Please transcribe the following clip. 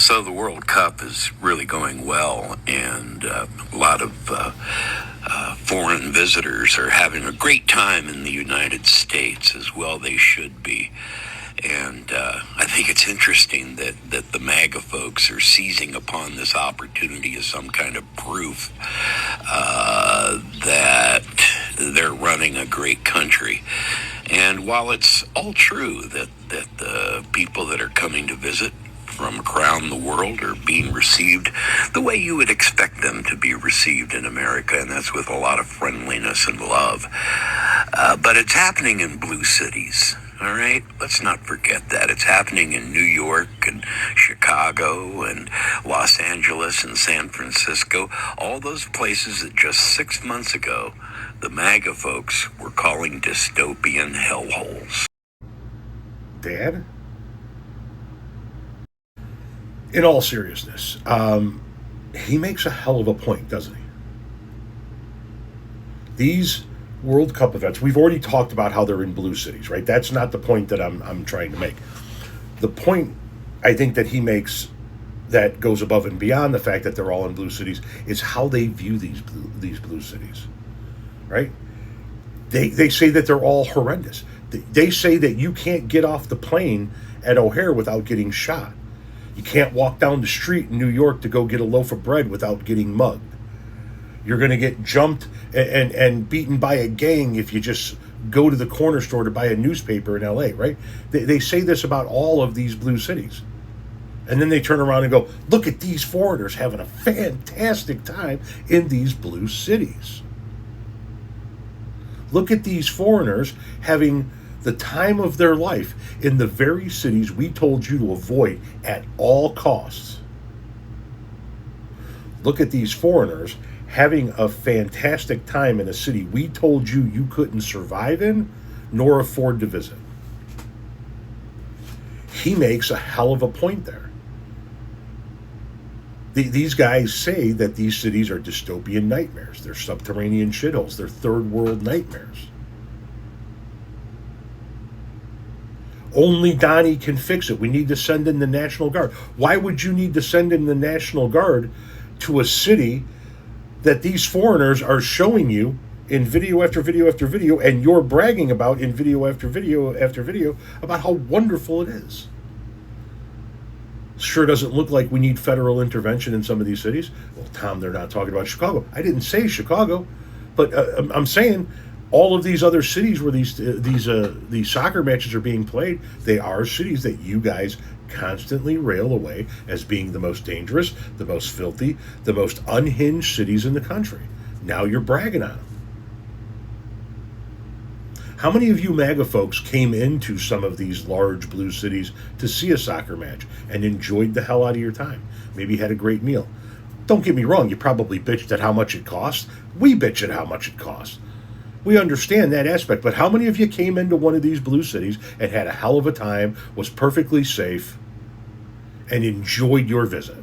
So the World Cup is really going well, and a lot of foreign visitors are having a great time in the United States, as well they should be. And I think it's interesting that the MAGA folks are seizing upon this opportunity as some kind of proof that they're running a great country. And while it's all true that the people that are coming to visit from around the world are being received the way you would expect them to be received in America, and that's with a lot of friendliness and love. But it's happening in blue cities, all right? Let's not forget that. It's happening in New York and Chicago and Los Angeles and San Francisco, all those places that just 6 months ago, the MAGA folks were calling dystopian hellholes. Dad? In all seriousness, he makes a hell of a point, doesn't he? These World Cup events, we've already talked about how they're in blue cities, right? That's not the point that I'm trying to make. The point I think that he makes that goes above and beyond the fact that they're all in blue cities is how they view these blue cities, right? They say that they're all horrendous. They say that you can't get off the plane at O'Hare without getting shot. You can't walk down the street in New York to go get a loaf of bread without getting mugged. You're going to get jumped and beaten by a gang if you just go to the corner store to buy a newspaper in LA, right? They say this about all of these blue cities. And then they turn around and go, look at these foreigners having a fantastic time in these blue cities. Look at these foreigners having the time of their life in the very cities we told you to avoid at all costs. Look at these foreigners having a fantastic time in a city we told you you couldn't survive in nor afford to visit. He makes a hell of a point there. These guys say that these cities are dystopian nightmares. They're subterranean shitholes. They're third world nightmares. Only Donnie can fix it. We need to send in the National Guard. Why would you need to send in the National Guard to a city that these foreigners are showing you in video after video after video, and you're bragging about in video after video after video about how wonderful it is? Sure doesn't look like we need federal intervention in some of these cities. Well, Tom, they're not talking about Chicago. I didn't say Chicago, but I'm saying all of these other cities where these soccer matches are being played, they are cities that you guys constantly rail away as being the most dangerous, the most filthy, the most unhinged cities in the country. Now you're bragging on them. How many of you MAGA folks came into some of these large blue cities to see a soccer match and enjoyed the hell out of your time? Maybe had a great meal. Don't get me wrong, you probably bitched at how much it cost. We bitch at how much it costs. We understand that aspect, but how many of you came into one of these blue cities and had a hell of a time, was perfectly safe, and enjoyed your visit?